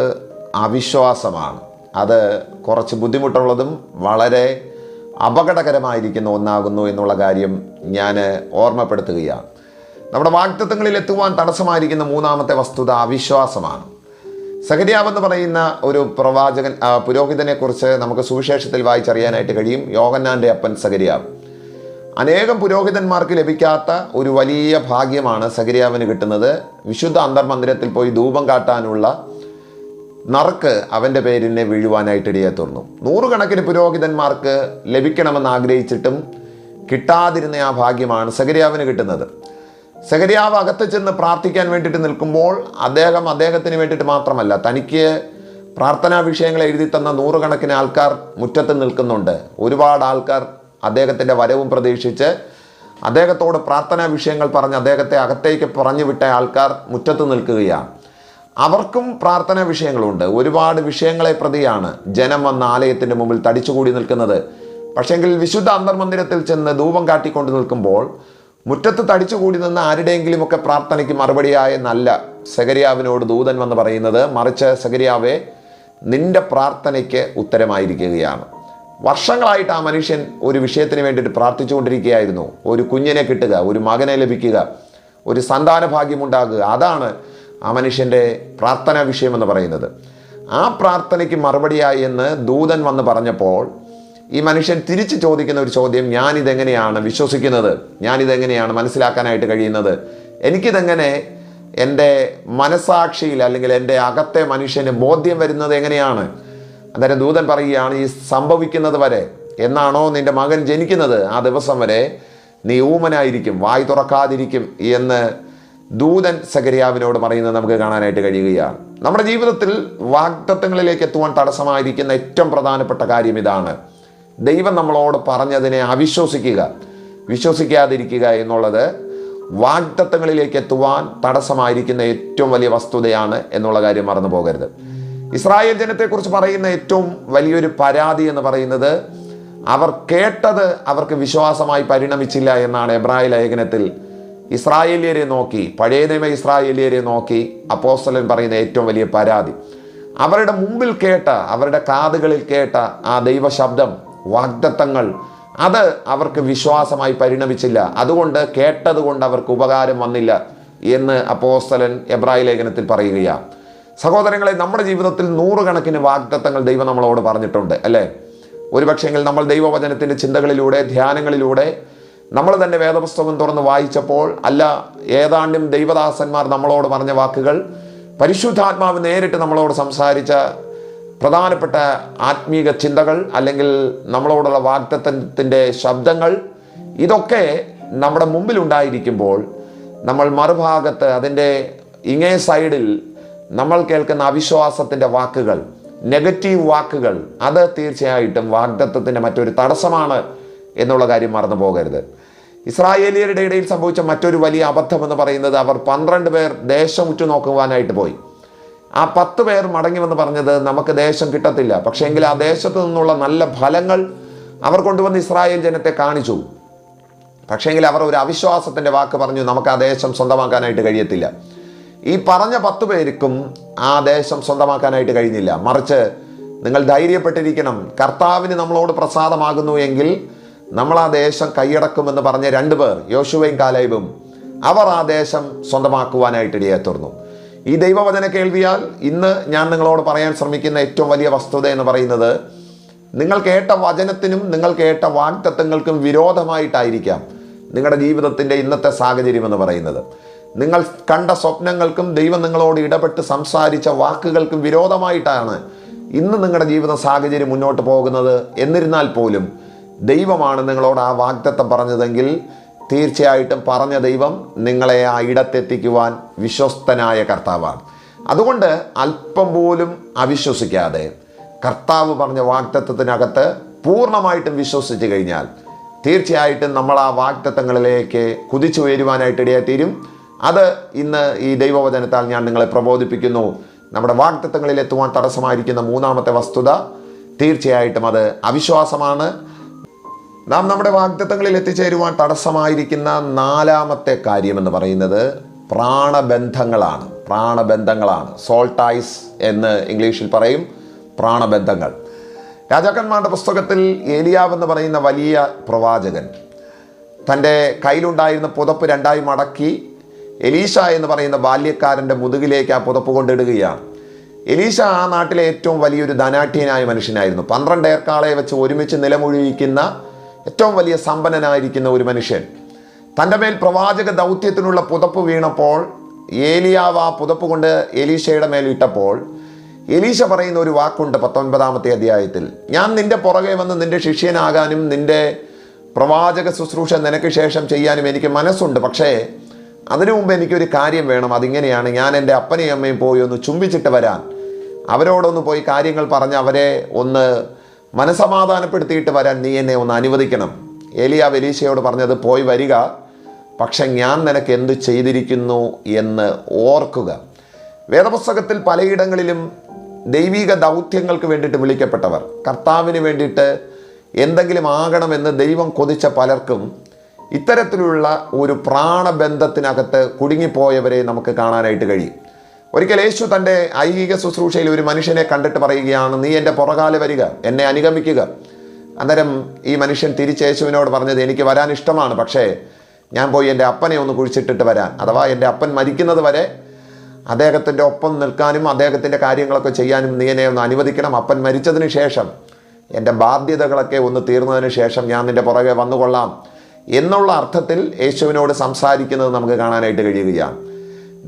അവിശ്വാസമാണ്. അത് കുറച്ച് ബുദ്ധിമുട്ടുള്ളതും വളരെ അപകടകരമായിരിക്കുന്ന ഒന്നാകുന്നു എന്നുള്ള കാര്യം ഞാൻ ഓർമ്മപ്പെടുത്തുകയാണ്. നമ്മുടെ വാഗ്ദത്തങ്ങളിൽ എത്തുവാൻ തടസ്സമായിരിക്കുന്ന മൂന്നാമത്തെ വസ്തുത അവിശ്വാസമാണ്. സഖര്യാവ് എന്ന് പറയുന്ന ഒരു പ്രവാചകൻ, പുരോഹിതനെക്കുറിച്ച് നമുക്ക് സുവിശേഷത്തിൽ വായിച്ചറിയാനായിട്ട് കഴിയും. യോഹന്നാൻ്റെ അപ്പൻ സഖര്യാവ്. അനേകം പുരോഹിതന്മാർക്ക് ലഭിക്കാത്ത ഒരു വലിയ ഭാഗ്യമാണ് സഖര്യാവിന് കിട്ടുന്നത്. വിശുദ്ധ അന്തർമന്ദിരത്തിൽ പോയി ധൂപം കാട്ടാനുള്ള നറുക്ക് അവൻ്റെ പേരിനെ വീഴുവാനായിട്ട് ഇടയായി തീർന്നു. നൂറുകണക്കിന് പുരോഹിതന്മാർക്ക് ലഭിക്കണമെന്ന് ആഗ്രഹിച്ചിട്ടും കിട്ടാതിരുന്ന ആ ഭാഗ്യമാണ് സഖര്യാവിന് കിട്ടുന്നത്. സഖര്യാവ് അകത്ത് ചെന്ന് പ്രാർത്ഥിക്കാൻ വേണ്ടിയിട്ട് നിൽക്കുമ്പോൾ അദ്ദേഹത്തിന് വേണ്ടിയിട്ട് മാത്രമല്ല, തനിക്ക് പ്രാർത്ഥനാ വിഷയങ്ങൾ എഴുതി തന്ന നൂറുകണക്കിന് ആൾക്കാർ മുറ്റത്ത് നിൽക്കുന്നുണ്ട്. ഒരുപാട് ആൾക്കാർ അദ്ദേഹത്തിൻ്റെ വരവും പ്രതീക്ഷിച്ച് അദ്ദേഹത്തോട് പ്രാർത്ഥനാ വിഷയങ്ങൾ പറഞ്ഞ് അദ്ദേഹത്തെ അകത്തേക്ക് പറഞ്ഞു വിട്ട ആൾക്കാർ മുറ്റത്ത് നിൽക്കുകയാണ്. അവർക്കും പ്രാർത്ഥനാ വിഷയങ്ങളുണ്ട്. ഒരുപാട് വിഷയങ്ങളെ പ്രതിയാണ് ജനം വന്ന ആലയത്തിൻ്റെ മുമ്പിൽ തടിച്ചുകൂടി നിൽക്കുന്നത്. പക്ഷേങ്കിൽ വിശുദ്ധ അന്തർമന്ദിരത്തിൽ ചെന്ന് ധൂപം കാട്ടിക്കൊണ്ട് നിൽക്കുമ്പോൾ മുറ്റത്ത് തടിച്ചുകൂടി നിന്ന് ആരുടെയെങ്കിലുമൊക്കെ പ്രാർത്ഥനയ്ക്ക് മറുപടിയായ നല്ല സഖര്യാവിനോട് ദൂതൻ വന്ന് പറയുന്നത്, മറിച്ച് സഖര്യാവേ, നിന്റെ പ്രാർത്ഥനയ്ക്ക് ഉത്തരമായിരിക്കുകയാണ്. വർഷങ്ങളായിട്ട് ആ മനുഷ്യൻ ഒരു വിഷയത്തിന് വേണ്ടിയിട്ട് പ്രാർത്ഥിച്ചുകൊണ്ടിരിക്കുകയായിരുന്നു. ഒരു കുഞ്ഞിനെ കിട്ടുക, ഒരു മകനെ ലഭിക്കുക, ഒരു സന്താന ഭാഗ്യമുണ്ടാകുക. അതാണ് ആ മനുഷ്യൻ്റെ പ്രാർത്ഥനാ വിഷയമെന്ന് പറയുന്നത്. ആ പ്രാർത്ഥനയ്ക്ക് മറുപടിയായി എന്ന് ദൂതൻ വന്ന് പറഞ്ഞപ്പോൾ ഈ മനുഷ്യൻ തിരിച്ചു ചോദിക്കുന്ന ഒരു ചോദ്യം, ഞാനിതെങ്ങനെയാണ് വിശ്വസിക്കുന്നത്? ഞാനിതെങ്ങനെയാണ് മനസ്സിലാക്കാനായിട്ട് കഴിയുന്നത്? എനിക്കിതെങ്ങനെ എൻ്റെ മനസാക്ഷിയിൽ അല്ലെങ്കിൽ എൻ്റെ അകത്തെ മനുഷ്യന് ബോധ്യം വരുന്നത് എങ്ങനെയാണ്? അന്നേരം ദൂതൻ പറയുകയാണ്, ഈ സംഭവിക്കുന്നത് വരെ, എന്നാണോ നിൻ്റെ മകൻ ജനിക്കുന്നത് ആ ദിവസം വരെ നീ ഊമനായിരിക്കും, വായി തുറക്കാതിരിക്കും എന്ന് ദൂതൻ സഖര്യാവിനോട് പറയുന്നത് നമുക്ക് കാണാനായിട്ട് കഴിയുകയാണ്. നമ്മുടെ ജീവിതത്തിൽ വാഗ്ദത്തങ്ങളിലേക്ക് എത്തുവാൻ തടസ്സമായിരിക്കുന്ന ഏറ്റവും പ്രധാനപ്പെട്ട കാര്യം ഇതാണ്. ദൈവം നമ്മളോട് പറഞ്ഞതിനെ അവിശ്വസിക്കുക, വിശ്വസിക്കാതിരിക്കുക എന്നുള്ളത് വാഗ്ദത്തങ്ങളിലേക്ക് എത്തുവാൻ തടസ്സമായിരിക്കുന്ന ഏറ്റവും വലിയ വസ്തുതയാണ് എന്നുള്ള കാര്യം മറന്നു പോകരുത്. ഇസ്രായേൽ ജനത്തെക്കുറിച്ച് പറയുന്ന ഏറ്റവും വലിയൊരു പരാതി എന്ന് പറയുന്നത് അവർ കേട്ടത് അവർക്ക് വിശ്വാസമായി പരിണമിച്ചില്ല എന്നാണ്. എബ്രായ ലേഖനത്തിൽ ഇസ്രായേലിയരെ നോക്കി, പഴയ നിയമ ഇസ്രായേലിയരെ നോക്കി അപ്പോസ്തലൻ പറയുന്ന ഏറ്റവും വലിയ പരാതി, അവരുടെ മുമ്പിൽ കേട്ട, അവരുടെ കാതുകളിൽ കേട്ട ആ ദൈവശബ്ദം, വാഗ്ദത്തങ്ങൾ, അത് അവർക്ക് വിശ്വാസമായി പരിണമിച്ചില്ല. അതുകൊണ്ട് കേട്ടതുകൊണ്ട് അവർക്ക് ഉപകാരം വന്നില്ല എന്ന് അപ്പോസ്തലൻ എബ്രായ ലേഖനത്തിൽ പറയുകയാണ്. സഹോദരങ്ങളെ, നമ്മുടെ ജീവിതത്തിൽ നൂറുകണക്കിന് വാഗ്ദത്തങ്ങൾ ദൈവം നമ്മളോട് പറഞ്ഞിട്ടുണ്ട്, അല്ലേ? ഒരുപക്ഷെങ്കിൽ നമ്മൾ ദൈവവചനത്തിൻ്റെ ചിന്തകളിലൂടെ, ധ്യാനങ്ങളിലൂടെ, നമ്മൾ തന്നെ വേദപുസ്തകം തുറന്ന് വായിച്ചപ്പോൾ, അല്ല ഏതാണ്ടും ദൈവദാസന്മാർ നമ്മളോട് പറഞ്ഞ വാക്കുകൾ, പരിശുദ്ധാത്മാവ് നേരിട്ട് നമ്മളോട് സംസാരിച്ച പ്രധാനപ്പെട്ട ആത്മീക ചിന്തകൾ, അല്ലെങ്കിൽ നമ്മളോടുള്ള വാഗ്ദത്തത്തിൻ്റെ ശബ്ദങ്ങൾ, ഇതൊക്കെ നമ്മുടെ മുമ്പിലുണ്ടായിരിക്കുമ്പോൾ നമ്മൾ മറുഭാഗത്ത് അതിൻ്റെ ഇങ്ങേ സൈഡിൽ നമ്മൾ കേൾക്കുന്ന അവിശ്വാസത്തിൻ്റെ വാക്കുകൾ, നെഗറ്റീവ് വാക്കുകൾ, അത് തീർച്ചയായിട്ടും വാഗ്ദത്തത്തിൻ്റെ മറ്റൊരു തടസ്സമാണ് എന്നുള്ള കാര്യം മറന്നു പോകരുത്. ഇസ്രായേലിയരുടെ ഇടയിൽ സംഭവിച്ച മറ്റൊരു വലിയ അബദ്ധം എന്ന് പറയുന്നത്, അവർ 12 പേർ ദേശം ഉറ്റുനോക്കുവാനായിട്ട് പോയി. ആ 10 പേർ മടങ്ങി വന്ന് പറഞ്ഞത്, നമുക്ക് ദേശം കിട്ടത്തില്ല. പക്ഷേ എങ്കിൽ ആ ദേശത്തു നിന്നുള്ള നല്ല ഫലങ്ങൾ അവർ കൊണ്ടുവന്ന് ഇസ്രായേൽ ജനത്തെ കാണിച്ചു. പക്ഷേങ്കിൽ അവർ ഒരു അവിശ്വാസത്തിൻ്റെ വാക്ക് പറഞ്ഞു, നമുക്ക് ആ ദേശം സ്വന്തമാക്കാനായിട്ട് കഴിയത്തില്ല. ഈ പറഞ്ഞ 10 പേർക്കും ആ ദേശം സ്വന്തമാക്കാനായിട്ട് കഴിഞ്ഞില്ല. മറിച്ച് നിങ്ങൾ ധൈര്യപ്പെട്ടിരിക്കണം, കർത്താവിന് നമ്മളോട് പ്രസാദമാകുന്നു എങ്കിൽ നമ്മൾ ആ ദേശം കൈയടക്കുമെന്ന് പറഞ്ഞ 2 പേർ, യോശുവയും കാലേബും, അവർ ആ ദേശം സ്വന്തമാക്കുവാനായിട്ട് ഇടയായി തീർന്നു. ഈ ദൈവവചന കേൾവിയാൽ ഇന്ന് ഞാൻ നിങ്ങളോട് പറയാൻ ശ്രമിക്കുന്ന ഏറ്റവും വലിയ വസ്തുത എന്ന് പറയുന്നത്, നിങ്ങൾ കേട്ട വചനത്തിനും നിങ്ങൾ കേട്ട വാഗ്ദത്തങ്ങൾക്കും വിരോധമായിട്ടായിരിക്കാം നിങ്ങളുടെ ജീവിതത്തിൻ്റെ ഇന്നത്തെ സാഹചര്യം എന്ന് പറയുന്നത്. നിങ്ങൾ കണ്ട സ്വപ്നങ്ങൾക്കും ദൈവം നിങ്ങളോട് ഇടപെട്ട് സംസാരിച്ച വാക്കുകൾക്കും വിരോധമായിട്ടാണ് ഇന്ന് നിങ്ങളുടെ ജീവിത സാഹചര്യം മുന്നോട്ട് പോകുന്നത്. എന്നിരുന്നാൽ പോലും ദൈവമാണ് നിങ്ങളോട് ആ വാഗ്ദത്തം പറഞ്ഞതെങ്കിൽ തീർച്ചയായിട്ടും പറഞ്ഞ ദൈവം നിങ്ങളെ ആ ഇടത്തെത്തിക്കുവാൻ വിശ്വസ്തനായ കർത്താവാണ്. അതുകൊണ്ട് അല്പം പോലും അവിശ്വസിക്കാതെ കർത്താവ് പറഞ്ഞ വാഗ്ദത്തത്തിനകത്ത് പൂർണ്ണമായിട്ടും വിശ്വസിച്ച് കഴിഞ്ഞാൽ തീർച്ചയായിട്ടും നമ്മൾ ആ വാഗ്ദത്തങ്ങളിലേക്ക് കുതിച്ചുയരുവാനായിട്ട് ഇടയായിത്തീരും. അത് ഇന്ന് ഈ ദൈവവചനത്താൽ ഞാൻ നിങ്ങളെ പ്രബോധിപ്പിക്കുന്നു. നമ്മുടെ വാഗ്ദത്തങ്ങളിൽ എത്തുവാൻ തടസ്സമായിരിക്കുന്ന മൂന്നാമത്തെ വസ്തുത തീർച്ചയായിട്ടും അത് അവിശ്വാസമാണ്. നാം നമ്മുടെ വാഗ്ദത്തങ്ങളിൽ എത്തിച്ചേരുവാൻ തടസ്സമായിരിക്കുന്ന നാലാമത്തെ കാര്യമെന്ന് പറയുന്നത് പ്രാണബന്ധങ്ങളാണ്. സോൾട്ടൈസ് എന്ന് ഇംഗ്ലീഷിൽ പറയും, പ്രാണബന്ധങ്ങൾ. രാജാക്കന്മാരുടെ പുസ്തകത്തിൽ ഏലിയാവ് എന്ന് പറയുന്ന വലിയ പ്രവാചകൻ തൻ്റെ കയ്യിലുണ്ടായിരുന്ന പുതപ്പ് രണ്ടായി മടക്കി എലീശ എന്ന് പറയുന്ന ബാല്യക്കാരൻ്റെ മുതുകിലേക്ക് ആ പുതപ്പ് കൊണ്ടിടുകയാണ്. എലീശ ആ നാട്ടിലെ ഏറ്റവും വലിയൊരു ധനാഢ്യനായ മനുഷ്യനായിരുന്നു. 12 ഏർക്കാളെ വെച്ച് ഒരുമിച്ച് നിലമൊഴിയിക്കുന്ന ഏറ്റവും വലിയ സമ്പന്നനായിരിക്കുന്ന ഒരു മനുഷ്യൻ. തൻ്റെ മേൽ പ്രവാചക ദൗത്യത്തിനുള്ള പുതപ്പ് വീണപ്പോൾ ഏലിയാവ് ആ പുതപ്പ് കൊണ്ട് എലീശയുടെ മേൽ ഇട്ടപ്പോൾ എലീശ പറയുന്ന ഒരു വാക്കുണ്ട് 19-ാമത്തെ അധ്യായത്തിൽ, ഞാൻ നിന്റെ പുറകെ വന്ന് നിന്റെ ശിഷ്യനാകാനും നിന്റെ പ്രവാചക ശുശ്രൂഷ നിനക്ക് ശേഷം ചെയ്യാനും എനിക്ക് മനസ്സുണ്ട്. പക്ഷേ അതിനു മുമ്പ് എനിക്കൊരു കാര്യം വേണം. അതിങ്ങനെയാണ്, ഞാൻ എൻ്റെ അപ്പനെയും അമ്മയും പോയി ഒന്ന് ചുംബിച്ചിട്ട് വരാൻ, അവരോടൊന്ന് പോയി കാര്യങ്ങൾ പറഞ്ഞ് അവരെ ഒന്ന് മനസമാധാനപ്പെടുത്തിയിട്ട് വരാൻ നീ എന്നെ ഒന്ന് അനുവദിക്കണം. ഏലിയാവ് എലീശയോട് പറഞ്ഞത്, പോയി വരിക, പക്ഷെ ഞാൻ നിനക്ക് എന്ത് ചെയ്തിരിക്കുന്നു എന്ന് ഓർക്കുക. വേദപുസ്തകത്തിൽ പലയിടങ്ങളിലും ദൈവിക ദൗത്യങ്ങൾക്ക് വേണ്ടിയിട്ട് വിളിക്കപ്പെട്ടവർ, കർത്താവിന് വേണ്ടിയിട്ട് എന്തെങ്കിലും ആകണമെന്ന് ദൈവം കൊതിച്ച പലർക്കും ഇത്തരത്തിലുള്ള ഒരു പ്രാണബന്ധത്തിനകത്ത് കുടുങ്ങിപ്പോയവരെ നമുക്ക് കാണാനായിട്ട് കഴിയും. ഒരിക്കൽ യേശു തൻ്റെ ഐഹിക ശുശ്രൂഷയിൽ ഒരു മനുഷ്യനെ കണ്ടിട്ട് പറയുകയാണ്, നീ എൻ്റെ പുറകാലെ വരിക, എന്നെ അനുഗമിക്കുക. അന്നേരം ഈ മനുഷ്യൻ തിരിച്ച് യേശുവിനോട് പറഞ്ഞത്, എനിക്ക് വരാൻ ഇഷ്ടമാണ്, പക്ഷേ ഞാൻ പോയി എൻ്റെ അപ്പനെ ഒന്ന് കുഴിച്ചിട്ടിട്ട് വരാൻ, അഥവാ എൻ്റെ അപ്പൻ മരിക്കുന്നത് വരെ അദ്ദേഹത്തിൻ്റെ ഒപ്പം നിൽക്കാനും അദ്ദേഹത്തിൻ്റെ കാര്യങ്ങളൊക്കെ ചെയ്യാനും നീ എന്നെ ഒന്ന് അനുവദിക്കണം. അപ്പൻ മരിച്ചതിന് ശേഷം എൻ്റെ ബാധ്യതകളൊക്കെ ഒന്ന് തീർന്നതിന് ശേഷം ഞാൻ നിൻ്റെ പുറകെ വന്നുകൊള്ളാം എന്നുള്ള അർത്ഥത്തിൽ യേശുവിനോട് സംസാരിക്കുന്നത് നമുക്ക് കാണാനായിട്ട് കഴിയുകയാണ്.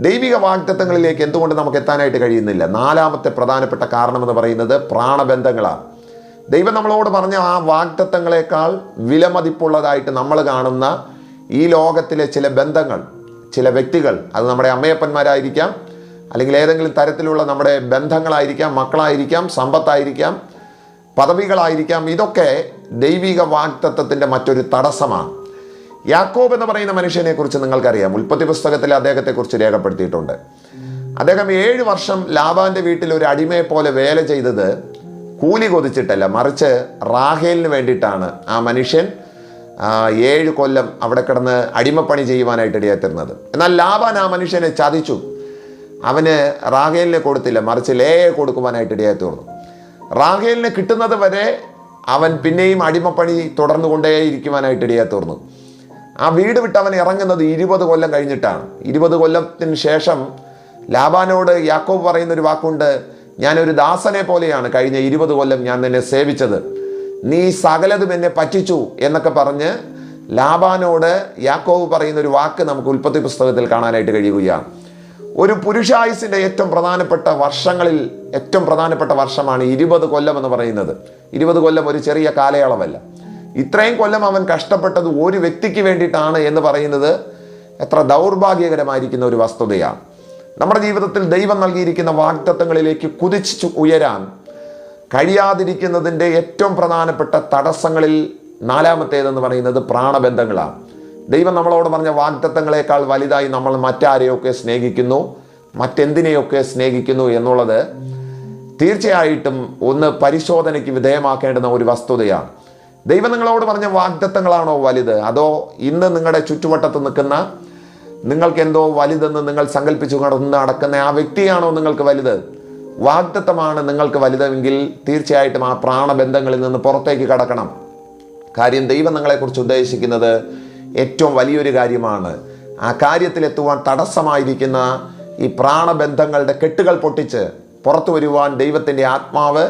ദൈവിക വാഗ്ദത്തങ്ങളിലേക്ക് എന്തുകൊണ്ട് നമുക്ക് എത്താനായിട്ട് കഴിയുന്നില്ല? 4-ാമത്തെ പ്രധാനപ്പെട്ട കാരണമെന്ന് പറയുന്നത് പ്രാണബന്ധങ്ങളാണ്. ദൈവം നമ്മളോട് പറഞ്ഞ ആ വാഗ്ദത്തങ്ങളെക്കാൾ വിലമതിപ്പുള്ളതായിട്ട് നമ്മൾ കാണുന്ന ഈ ലോകത്തിലെ ചില ബന്ധങ്ങൾ, ചില വ്യക്തികൾ, അത് നമ്മുടെ അമ്മയപ്പന്മാരായിരിക്കാം, അല്ലെങ്കിൽ ഏതെങ്കിലും തരത്തിലുള്ള നമ്മുടെ ബന്ധങ്ങളായിരിക്കാം, മക്കളായിരിക്കാം, സമ്പത്തായിരിക്കാം, പദവികളായിരിക്കാം. ഇതൊക്കെ ദൈവിക വാഗ്ദത്തത്തിൻ്റെ മറ്റൊരു തടസ്സമാണ്. യാക്കോബ് എന്ന് പറയുന്ന മനുഷ്യനെക്കുറിച്ച് നിങ്ങൾക്കറിയാം. ഉൽപ്പത്തി പുസ്തകത്തിൽ അദ്ദേഹത്തെക്കുറിച്ച് രേഖപ്പെടുത്തിയിട്ടുണ്ട്. അദ്ദേഹം 7 വർഷം ലാബാൻ്റെ വീട്ടിൽ ഒരു അടിമയെ പോലെ വേല ചെയ്തത് കൂലി കൊതിച്ചിട്ടല്ല, മറിച്ച് റാഹേലിന് വേണ്ടിയിട്ടാണ് ആ മനുഷ്യൻ 7 കൊല്ലം അവിടെ കിടന്ന് അടിമപ്പണി ചെയ്യുവാനായിട്ട് ഇടയാത്തിരുന്നത്. എന്നാൽ ലാബാൻ ആ മനുഷ്യനെ ചതിച്ചു. അവന് റാഹേലിനെ കൊടുത്തില്ല, മറിച്ച് ലേയെ കൊടുക്കുവാനായിട്ട് ഇടയാത്തീർന്നു. റാഹേലിനെ കിട്ടുന്നത് വരെ അവൻ പിന്നെയും അടിമപ്പണി തുടർന്നു കൊണ്ടേയിരിക്കുവാനായിട്ട് ഇടയാത്തീർന്നു. ആ വീട് വിട്ട് അവൻ ഇറങ്ങുന്നത് 20 കൊല്ലം കഴിഞ്ഞിട്ടാണ്. 20 കൊല്ലത്തിന് ശേഷം ലാബാനോട് യാക്കോബ് പറയുന്നൊരു വാക്കുണ്ട്, ഞാനൊരു ദാസനെ പോലെയാണ് കഴിഞ്ഞ 20 കൊല്ലം ഞാൻ നിന്നെ സേവിച്ചത്, നീ സകലതും എന്നെ പറ്റിച്ചു എന്നൊക്കെ പറഞ്ഞ് ലാബാനോട് യാക്കോബ് പറയുന്നൊരു വാക്ക് നമുക്ക് ഉൽപ്പത്തി പുസ്തകത്തിൽ കാണാനായിട്ട് കഴിയുകയാണ്. ഒരു പുരുഷായുസിൻ്റെ ഏറ്റവും പ്രധാനപ്പെട്ട വർഷങ്ങളിൽ ഏറ്റവും പ്രധാനപ്പെട്ട വർഷമാണ് 20 കൊല്ലം എന്ന് പറയുന്നത്. 20 കൊല്ലം ഒരു ചെറിയ കാലയളവല്ല. ഇത്രയും കൊല്ലം അവൻ കഷ്ടപ്പെട്ടത് ഒരു വ്യക്തിക്ക് വേണ്ടിയിട്ടാണ് എന്ന് പറയുന്നത് എത്ര ദൗർഭാഗ്യകരമായിരിക്കുന്ന ഒരു വസ്തുതയാണ്. നമ്മുടെ ജീവിതത്തിൽ ദൈവം നൽകിയിരിക്കുന്ന വാഗ്ദത്തങ്ങളിലേക്ക് കുതിച്ചു ഉയരാൻ കഴിയാതിരിക്കുന്നതിൻ്റെ ഏറ്റവും പ്രധാനപ്പെട്ട തടസ്സങ്ങളിൽ 4-ാമത്തേതെന്ന് പറയുന്നത് പ്രാണബന്ധങ്ങളാണ്. ദൈവം നമ്മളോട് പറഞ്ഞ വാഗ്ദത്തങ്ങളെക്കാൾ വലുതായി നമ്മൾ മറ്റാരെയൊക്കെ സ്നേഹിക്കുന്നു, മറ്റെന്തിനെയൊക്കെ സ്നേഹിക്കുന്നു എന്നുള്ളത് തീർച്ചയായിട്ടും ഒന്ന് പരിശോധനയ്ക്ക് വിധേയമാക്കേണ്ടുന്ന ഒരു വസ്തുതയാണ്. ദൈവം നിങ്ങളോട് പറഞ്ഞ വാഗ്ദത്തങ്ങളാണോ വലുത്, അതോ ഇന്ന് നിങ്ങളുടെ ചുറ്റുവട്ടത്ത് നിൽക്കുന്ന നിങ്ങൾക്ക് എന്തോ വലുതെന്ന് നിങ്ങൾ സങ്കല്പിച്ചു നടക്കുന്ന ആ വ്യക്തിയാണോ നിങ്ങൾക്ക് വലുത്? വാഗ്ദത്തമാണ് നിങ്ങൾക്ക് വലുതെങ്കിൽ തീർച്ചയായിട്ടും ആ പ്രാണബന്ധങ്ങളിൽ നിന്ന് പുറത്തേക്ക് കടക്കണം. കാര്യം ദൈവം നിങ്ങളെക്കുറിച്ച് ഉദ്ദേശിക്കുന്നത് ഏറ്റവും വലിയൊരു കാര്യമാണ്. ആ കാര്യത്തിലെത്തുവാൻ തടസ്സമായിരിക്കുന്ന ഈ പ്രാണബന്ധങ്ങളുടെ കെട്ടുകൾ പൊട്ടിച്ച് പുറത്തു വരുവാൻ ദൈവത്തിൻ്റെ ആത്മാവ്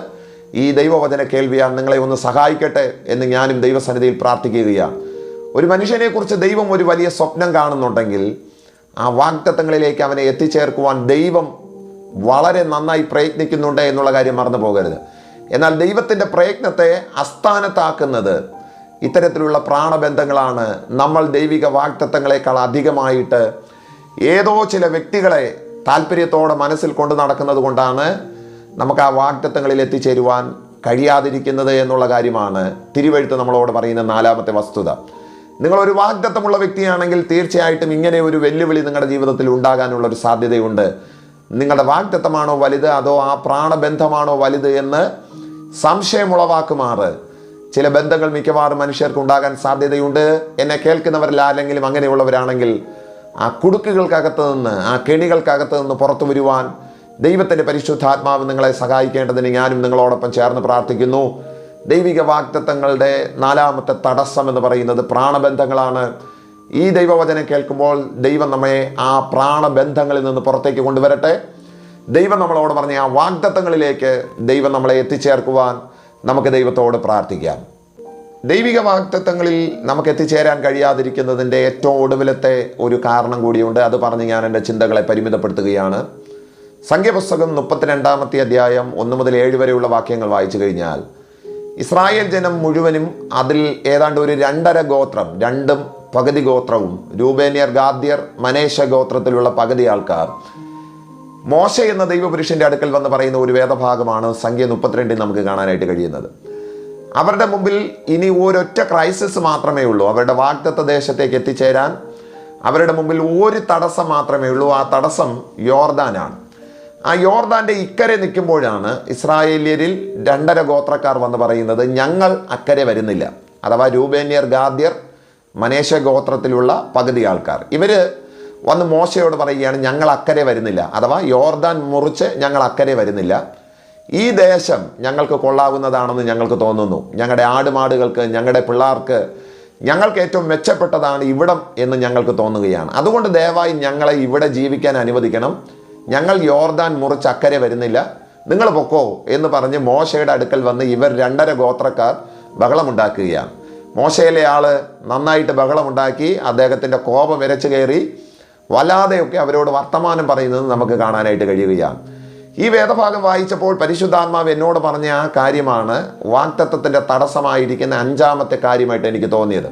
ഈ ദൈവവചന കേൾവിയാൽ നിങ്ങളെ ഒന്ന് സഹായിക്കട്ടെ എന്ന് ഞാനും ദൈവസന്നിധിയിൽ പ്രാർത്ഥിക്കുകയാണ്. ഒരു മനുഷ്യനെക്കുറിച്ച് ദൈവം ഒരു വലിയ സ്വപ്നം കാണുന്നുണ്ടെങ്കിൽ ആ വാഗ്ദത്തങ്ങളിലേക്ക് അവനെ എത്തിച്ചേർക്കുവാൻ ദൈവം വളരെ നന്നായി പ്രയത്നിക്കുന്നുണ്ട് എന്നുള്ള കാര്യം മറന്നു പോകരുത്. എന്നാൽ ദൈവത്തിൻ്റെ പ്രയത്നത്തെ അസ്ഥാനത്താക്കുന്നത് ഇത്തരത്തിലുള്ള പ്രാണബന്ധങ്ങളാണ്. നമ്മൾ ദൈവിക വാഗ്ദത്തങ്ങളെക്കാൾ അധികമായിട്ട് ഏതോ ചില വ്യക്തികളെ താല്പര്യത്തോടെ മനസ്സിൽ കൊണ്ടു നടക്കുന്നത് കൊണ്ടാണ് നമുക്ക് ആ വാഗ്ദത്തങ്ങളിൽ എത്തിച്ചേരുവാൻ കഴിയാതിരിക്കുന്നത് എന്നുള്ള കാര്യമാണ് തിരുവെഴുത്ത് നമ്മളോട് പറയുന്ന 4-ാമത്തെ വസ്തുത. നിങ്ങളൊരു വാഗ്ദത്തമുള്ള വ്യക്തിയാണെങ്കിൽ തീർച്ചയായിട്ടും ഇങ്ങനെ ഒരു വെല്ലുവിളി നിങ്ങളുടെ ജീവിതത്തിൽ ഉണ്ടാകാനുള്ളൊരു സാധ്യതയുണ്ട്. നിങ്ങളുടെ വാഗ്ദത്തമാണോ വലുത്, അതോ ആ പ്രാണബന്ധമാണോ വലുത് എന്ന് സംശയമുളവാക്കുമാറ് ചില ബന്ധങ്ങൾ മിക്കവാറും മനുഷ്യർക്ക് ഉണ്ടാകാൻ സാധ്യതയുണ്ട്. എന്നെ കേൾക്കുന്നവരിൽ ആരെങ്കിലും അങ്ങനെയുള്ളവരാണെങ്കിൽ ആ കുടുക്കുകൾക്കകത്ത് നിന്ന്, ആ കെണികൾക്കകത്ത് നിന്ന് പുറത്തു വരുവാൻ ദൈവത്തിൻ്റെ പരിശുദ്ധാത്മാവ് നിങ്ങളെ സഹായിക്കേണ്ടതിന് ഞാനും നിങ്ങളോടൊപ്പം ചേർന്ന് പ്രാർത്ഥിക്കുന്നു. ദൈവിക വാഗ്ദത്തങ്ങളുടെ 4ാമത്തെ തടസ്സം എന്ന് പറയുന്നത് പ്രാണബന്ധങ്ങളാണ്. ഈ ദൈവവചനം കേൾക്കുമ്പോൾ ദൈവം നമ്മെ ആ പ്രാണബന്ധങ്ങളിൽ നിന്ന് പുറത്തേക്ക് കൊണ്ടുവരട്ടെ. ദൈവം നമ്മളോട് പറഞ്ഞ ആ വാഗ്ദത്തങ്ങളിലേക്ക് ദൈവം നമ്മളെ എത്തിച്ചേർക്കുവാൻ നമുക്ക് ദൈവത്തോട് പ്രാർത്ഥിക്കാം. ദൈവിക വാഗ്ദത്തങ്ങളിൽ നമുക്ക് എത്തിച്ചേരാൻ കഴിയാതിരിക്കുന്നതിൻ്റെ ഏറ്റവും ഒടുവിലത്തെ ഒരു കാരണം കൂടിയുണ്ട്. അത് പറഞ്ഞ് ഞാൻ എൻ്റെ ചിന്തകളെ പരിമിതപ്പെടുത്തുകയാണ്. സംഖ്യാപുസ്തകം 32-ാമത്തെ അധ്യായം 1 മുതൽ 7 വരെയുള്ള വാക്യങ്ങൾ വായിച്ചു കഴിഞ്ഞാൽ ഇസ്രായേൽ ജനം മുഴുവനും അതിൽ ഏതാണ്ട് ഒരു 2.5 ഗോത്രം, 2 പകുതി ഗോത്രവും, രൂബേന്യർ, ഗാദ്യർ, മനേശ ഗോത്രത്തിലുള്ള പകുതി ആൾക്കാർ മോശ എന്ന ദൈവപുരുഷന്റെ അടുക്കൽ വന്ന് പറയുന്ന ഒരു വേദഭാഗമാണ് സംഖ്യ 32 നമുക്ക് കാണാനായിട്ട് കഴിയുന്നത്. അവരുടെ മുമ്പിൽ ഇനി ഒരൊറ്റ ക്രൈസിസ് മാത്രമേ ഉള്ളൂ. അവരുടെ വാഗ്ദത്ത ദേശത്തേക്ക് എത്തിച്ചേരാൻ അവരുടെ മുമ്പിൽ ഒരു തടസ്സം മാത്രമേ ഉള്ളൂ. ആ തടസ്സം യോർദാനാണ്. ആ യോർദാൻ്റെ ഇക്കരെ നിൽക്കുമ്പോഴാണ് ഇസ്രായേല്യരിൽ 2.5 ഗോത്രക്കാർ വന്ന് പറയുന്നത്, ഞങ്ങൾ അക്കരെ വരുന്നില്ല. അഥവാ രൂബേന്യർ, ഗാദ്യർ, മനേശ ഗോത്രത്തിലുള്ള പകുതി ആൾക്കാർ ഇവർ വന്ന് മോശയോട് പറയുകയാണ്, ഞങ്ങൾ അക്കരെ വരുന്നില്ല. അഥവാ യോർദാൻ മുറിച്ച് ഞങ്ങൾ അക്കരെ വരുന്നില്ല. ഈ ദേശം ഞങ്ങൾക്ക് കൊള്ളാവുന്നതാണെന്ന് ഞങ്ങൾക്ക് തോന്നുന്നു. ഞങ്ങളുടെ ആടുമാടുകൾക്ക്, ഞങ്ങളുടെ പിള്ളേർക്ക്, ഞങ്ങൾക്ക് ഏറ്റവും മെച്ചപ്പെട്ടതാണ് ഇവിടം എന്ന് ഞങ്ങൾക്ക് തോന്നുകയാണ്. അതുകൊണ്ട് ദയവായി ഞങ്ങളെ ഇവിടെ ജീവിക്കാൻ അനുവദിക്കണം. ഞങ്ങൾ യോർദാൻ മുറിച്ച് അക്കരെ വരുന്നില്ല, നിങ്ങൾ പൊക്കോ എന്ന് പറഞ്ഞ് മോശയുടെ അടുക്കൽ വന്ന് ഇവർ 2.5 ഗോത്രക്കാർ ബഹളമുണ്ടാക്കുകയാണ്. മോശയിലെ ആൾ നന്നായിട്ട് ബഹളമുണ്ടാക്കി അദ്ദേഹത്തിൻ്റെ കോപം ഇരച്ചു കയറി വല്ലാതെയൊക്കെ അവരോട് വർത്തമാനം പറയുന്നത് നമുക്ക് കാണാനായിട്ട് കഴിയുകയാണ്. ഈ വേദഭാഗം വായിച്ചപ്പോൾ പരിശുദ്ധാത്മാവ് എന്നോട് പറഞ്ഞ ആ കാര്യമാണ് വാഗ്ദത്തത്തിൻ്റെ തടസ്സമായിരിക്കുന്ന 5ാമത്തെ കാര്യമായിട്ട് എനിക്ക് തോന്നിയത്.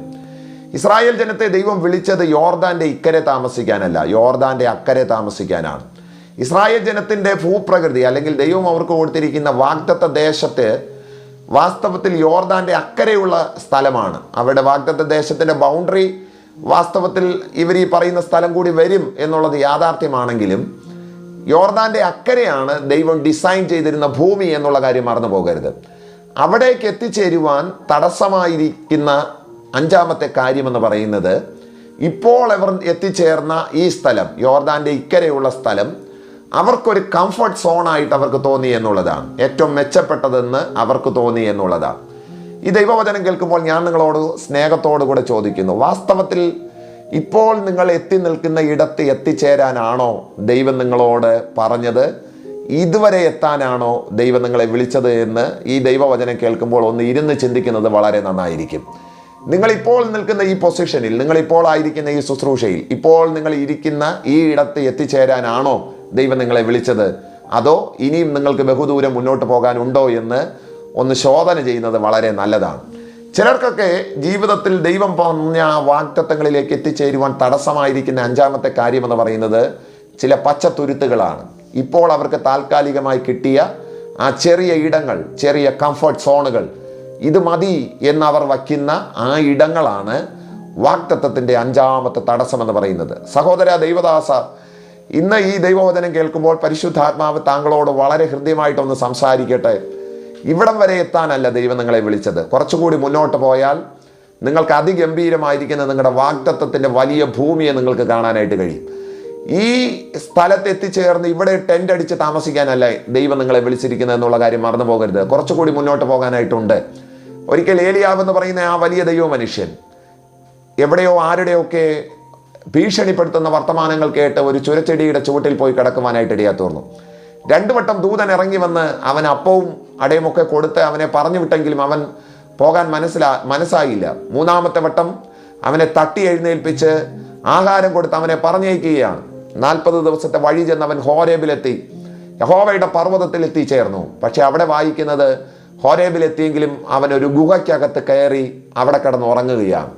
ഇസ്രായേൽ ജനത്തെ ദൈവം വിളിച്ചത് യോർദാൻ്റെ ഇക്കരെ താമസിക്കാനല്ല, യോർദാൻ്റെ അക്കരെ താമസിക്കാനാണ്. ഇസ്രായേൽ ജനത്തിൻ്റെ ഭൂപ്രകൃതി അല്ലെങ്കിൽ ദൈവം അവർക്ക് കൊടുത്തിരിക്കുന്ന വാഗ്ദത്ത ദേശത്ത് വാസ്തവത്തിൽ യോർദാൻ്റെ അക്കരെയുള്ള സ്ഥലമാണ്. അവരുടെ വാഗ്ദത്ത ദേശത്തിൻ്റെ ബൗണ്ടറി വാസ്തവത്തിൽ ഇവർ ഈ പറയുന്ന സ്ഥലം കൂടി വരും എന്നുള്ളത് യാഥാർത്ഥ്യമാണെങ്കിലും യോർദാൻ്റെ അക്കരെയാണ് ദൈവം ഡിസൈൻ ചെയ്തിരുന്ന ഭൂമി എന്നുള്ള കാര്യം മറന്നു പോകരുത്. അവിടേക്ക് എത്തിച്ചേരുവാൻ തടസ്സമായിരിക്കുന്ന 5ാമത്തെ കാര്യമെന്ന് പറയുന്നത്, ഇപ്പോൾ അവർ എത്തിച്ചേർന്ന ഈ സ്ഥലം, യോർദാൻ്റെ ഇക്കരെയുള്ള സ്ഥലം, അവർക്കൊരു കംഫർട്ട് സോണായിട്ട് അവർക്ക് തോന്നി എന്നുള്ളതാണ്. ഏറ്റവും മെച്ചപ്പെട്ടതെന്ന് അവർക്ക് തോന്നി എന്നുള്ളതാണ്. ഈ ദൈവവചനം കേൾക്കുമ്പോൾ ഞാൻ നിങ്ങളോട് സ്നേഹത്തോടു കൂടെ ചോദിക്കുന്നു, വാസ്തവത്തിൽ ഇപ്പോൾ നിങ്ങൾ എത്തി നിൽക്കുന്ന ഇടത്ത് എത്തിച്ചേരാനാണോ ദൈവം നിങ്ങളോട് പറഞ്ഞത്? ഇതുവരെ എത്താനാണോ ദൈവം നിങ്ങളെ വിളിച്ചത് എന്ന് ഈ ദൈവവചനം കേൾക്കുമ്പോൾ ഒന്ന് ഇരുന്ന് ചിന്തിക്കുന്നത് വളരെ നന്നായിരിക്കും. നിങ്ങളിപ്പോൾ നിൽക്കുന്ന ഈ പൊസിഷനിൽ, നിങ്ങളിപ്പോൾ ആയിരിക്കുന്ന ഈ ശുശ്രൂഷയിൽ, ഇപ്പോൾ നിങ്ങൾ ഇരിക്കുന്ന ഈ ഇടത്ത് എത്തിച്ചേരാനാണോ ദൈവം നിങ്ങളെ വിളിച്ചത്? അതോ ഇനിയും നിങ്ങൾക്ക് ബഹുദൂരം മുന്നോട്ട് പോകാനുണ്ടോ എന്ന് ഒന്ന് ശോധന ചെയ്യുന്നത് വളരെ നല്ലതാണ്. ചിലർക്കൊക്കെ ജീവിതത്തിൽ ദൈവം പറഞ്ഞ വാഗ്ദത്തങ്ങളിലേക്ക് എത്തിച്ചേരുവാൻ തടസ്സമായിരിക്കുന്ന 5ാമത്തെ കാര്യമെന്ന് പറയുന്നത് ചില പച്ചത്തുരുത്തുകളാണ്. ഇപ്പോൾ അവർക്ക് താൽക്കാലികമായി കിട്ടിയ ആ ചെറിയ ഇടങ്ങൾ, ചെറിയ കംഫർട്ട് സോണുകൾ, ഇത് മതി എന്നവർ വയ്ക്കുന്ന ആ ഇടങ്ങളാണ് വാഗ്ദത്തത്തിൻ്റെ 5ാമത്തെ തടസ്സമെന്ന് പറയുന്നത്. സഹോദര ദൈവദാസ, ഇന്ന് ഈ ദൈവവചനം കേൾക്കുമ്പോൾ പരിശുദ്ധാത്മാവ് താങ്കളോട് വളരെ ഹൃദ്യമായിട്ടൊന്ന് സംസാരിക്കട്ടെ. ഇവിടം വരെ എത്താനല്ല ദൈവം നിങ്ങളെ വിളിച്ചത്. കുറച്ചുകൂടി മുന്നോട്ട് പോയാൽ നിങ്ങൾക്ക് അതിഗംഭീരമായിരിക്കുന്ന നിങ്ങളുടെ വാഗ്ദത്തത്തിൻ്റെ വലിയ ഭൂമിയെ നിങ്ങൾക്ക് കാണാനായിട്ട് കഴിയും. ഈ സ്ഥലത്ത് എത്തിച്ചേർന്ന് ഇവിടെ ടെൻ്റ് അടിച്ച് താമസിക്കാനല്ല ദൈവം നിങ്ങളെ വിളിച്ചിരിക്കുന്നത് എന്നുള്ള കാര്യം മറന്നു പോകരുത്. കുറച്ചുകൂടി മുന്നോട്ട് പോകാനായിട്ടുണ്ട്. ഒരിക്കൽ ഏലിയാവ് എന്ന് പറയുന്ന ആ വലിയ ദൈവ മനുഷ്യൻ എവിടെയോ ആരുടെയൊക്കെ ഭീഷണിപ്പെടുത്തുന്ന വർത്തമാനങ്ങൾ കേട്ട് ഒരു ചുരച്ചെടിയുടെ ചുവട്ടിൽ പോയി കിടക്കുവാനായിട്ട് ഇടയാ തീർന്നു. 2 വട്ടം ദൂതൻ ഇറങ്ങി വന്ന് അവൻ അപ്പവും അടയുമൊക്കെ കൊടുത്ത് അവനെ പറഞ്ഞു വിട്ടെങ്കിലും അവൻ പോകാൻ മനസ്സായില്ല. 3ാമത്തെ വട്ടം അവനെ തട്ടി എഴുന്നേൽപ്പിച്ച് ആഹാരം കൊടുത്ത് അവനെ പറഞ്ഞയക്കുകയാണ്. 40 ദിവസത്തെ വഴി ചെന്ന് അവൻ ഹോരേബിലെത്തി, യഹോവയുടെ പർവ്വതത്തിൽ എത്തിച്ചേർന്നു. പക്ഷെ അവിടെ വായിക്കുന്നത് ഹോരേബിലെത്തിയെങ്കിലും അവനൊരു ഗുഹയ്ക്കകത്ത് കയറി അവിടെ കിടന്ന് ഉറങ്ങുകയാണ്.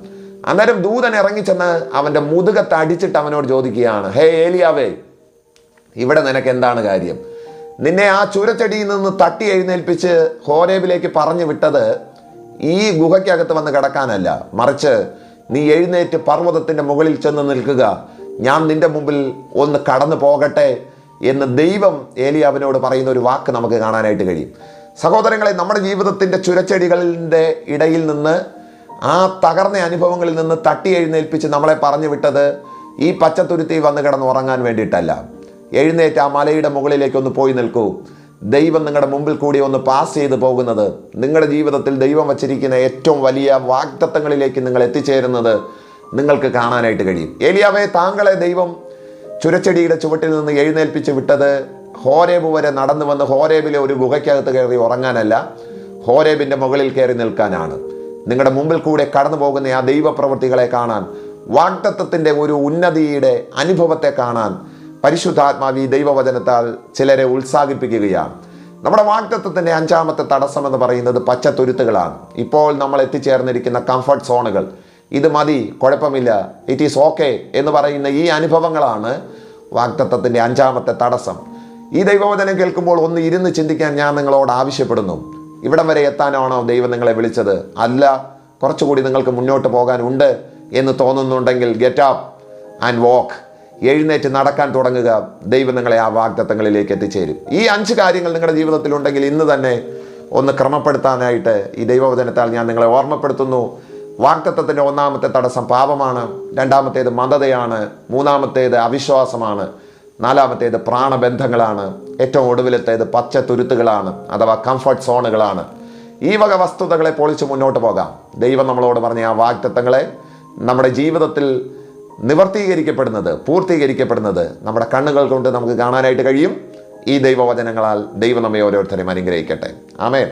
അന്നേരം ദൂതൻ ഇറങ്ങിച്ചെന്ന് അവൻ്റെ മുതുകത്ത് അടിച്ചിട്ട് അവനോട് ചോദിക്കുകയാണ്, ഹേ ഏലിയാവേ, ഇവിടെ നിനക്ക് എന്താണ് കാര്യം? നിന്നെ ആ ചുരച്ചെടിയിൽ നിന്ന് തട്ടി എഴുന്നേൽപ്പിച്ച് ഹോരേബിലേക്ക് പറഞ്ഞു വിട്ടത് ഈ ഗുഹയ്ക്കകത്ത് വന്ന് കിടക്കാനല്ല, മറിച്ച് നീ എഴുന്നേറ്റ് പർവ്വതത്തിൻ്റെ മുകളിൽ ചെന്ന് നിൽക്കുക, ഞാൻ നിന്റെ മുമ്പിൽ ഒന്ന് കടന്നു പോകട്ടെ എന്ന് ദൈവം ഏലിയാവിനോട് പറയുന്ന ഒരു വാക്ക് നമുക്ക് കാണാനായിട്ട് കഴിയും. സഹോദരങ്ങളെ, നമ്മുടെ ജീവിതത്തിൻ്റെ ചുരച്ചെടികളുടെ ഇടയിൽ നിന്ന്, ആ തകർന്ന അനുഭവങ്ങളിൽ നിന്ന് തട്ടി എഴുന്നേൽപ്പിച്ച് നമ്മളെ പറഞ്ഞു വിട്ടത് ഈ പച്ചത്തുരുത്തി വന്ന് കിടന്ന് ഉറങ്ങാൻ വേണ്ടിയിട്ടല്ല. എഴുന്നേറ്റ് ആ മലയുടെ മുകളിലേക്ക് ഒന്ന് പോയി നിൽക്കൂ. ദൈവം നിങ്ങളുടെ മുമ്പിൽ കൂടി ഒന്ന് പാസ് ചെയ്ത് പോകുന്നത്, നിങ്ങളുടെ ജീവിതത്തിൽ ദൈവം വച്ചിരിക്കുന്ന ഏറ്റവും വലിയ വാഗ്ദത്തങ്ങളിലേക്ക് നിങ്ങൾ എത്തിച്ചേരുന്നത് നിങ്ങൾക്ക് കാണാനായിട്ട് കഴിയും. ഏലിയാവേ, താങ്കളെ ദൈവം ചുരച്ചെടിയുടെ ചുവട്ടിൽ നിന്ന് എഴുന്നേൽപ്പിച്ച് വിട്ടത് ഹോരേബ് വരെ നടന്നു വന്ന് ഹോരേബിലെ ഒരു ഗുഹയ്ക്കകത്ത് കയറി ഉറങ്ങാനല്ല, ഹോരേബിൻ്റെ മുകളിൽ കയറി നിൽക്കാനാണ്. നിങ്ങളുടെ മുമ്പിൽ കൂടെ കടന്നു പോകുന്ന ആ ദൈവപ്രവൃത്തികളെ കാണാൻ, വാഗ്ദത്തത്തിൻ്റെ ഒരു ഉന്നതിയുടെ അനുഭവത്തെ കാണാൻ പരിശുദ്ധാത്മാവ് ഈ ദൈവവചനത്താൽ ചിലരെ ഉത്സാഹിപ്പിക്കുകയാണ്. നമ്മുടെ വാഗ്ദത്തത്തിൻ്റെ 5ാമത്തെ തടസ്സമെന്ന് പറയുന്നത് പച്ചത്തുരുത്തുകളാണ്. ഇപ്പോൾ നമ്മൾ എത്തിച്ചേർന്നിരിക്കുന്ന കംഫർട്ട് സോണുകൾ, ഇത് മതി, കുഴപ്പമില്ല, ഇറ്റ് ഈസ് ഓക്കെ എന്ന് പറയുന്ന ഈ അനുഭവങ്ങളാണ് വാഗ്ദത്തത്തിൻ്റെ 5ാമത്തെ തടസ്സം. ഈ ദൈവവചനം കേൾക്കുമ്പോൾ ഒന്ന് ഇരുന്ന് ചിന്തിക്കാൻ ഞാൻ നിങ്ങളോട് ആവശ്യപ്പെടുന്നു. ഇവിടം വരെ എത്താനാണോ ദൈവം നിങ്ങളെ വിളിച്ചത്? അല്ല, കുറച്ചുകൂടി നിങ്ങൾക്ക് മുന്നോട്ട് പോകാനുണ്ട് എന്ന് തോന്നുന്നുണ്ടെങ്കിൽ ഗെറ്റ് അപ്പ് ആൻഡ് വാക്ക്, എഴുന്നേറ്റ് നടക്കാൻ തുടങ്ങുക. ദൈവം നിങ്ങളെ ആ വാഗ്ദത്തങ്ങളിലേക്ക് എത്തിച്ചേരും. ഈ 5 കാര്യങ്ങൾ നിങ്ങളുടെ ജീവിതത്തിലുണ്ടെങ്കിൽ ഇന്ന് തന്നെ ഒന്ന് ക്രമപ്പെടുത്താനായിട്ട് ഈ ദൈവവചനത്താൽ ഞാൻ നിങ്ങളെ ഓർമ്മപ്പെടുത്തുന്നു. വാഗ്ദത്തത്തിൻ്റെ 1ാമത്തെ തടസ്സം പാപമാണ്, 2ാമത്തേത് മന്ദതയാണ്, 3ാമത്തേത് അവിശ്വാസമാണ്, 4ാമത്തേത് പ്രാണബന്ധങ്ങളാണ്, ഏറ്റവും ഒടുവിലത്തേത് പച്ചത്തുരുത്തുകളാണ് അഥവാ കംഫർട്ട് സോണുകളാണ്. ഈ വക വസ്തുതകളെ പൊളിച്ച് മുന്നോട്ട് പോകാം. ദൈവം നമ്മളോട് പറഞ്ഞ ആ വാഗ്ദത്തങ്ങളെ നമ്മുടെ ജീവിതത്തിൽ നിവർത്തീകരിക്കപ്പെടുന്നത്, പൂർത്തീകരിക്കപ്പെടുന്നത് നമ്മുടെ കണ്ണുകൾ കൊണ്ട് നമുക്ക് കാണാനായിട്ട് കഴിയും. ഈ ദൈവവചനങ്ങളാൽ ദൈവം നമ്മെ ഓരോരുത്തരെയും അനുഗ്രഹിക്കട്ടെ. ആമേൻ.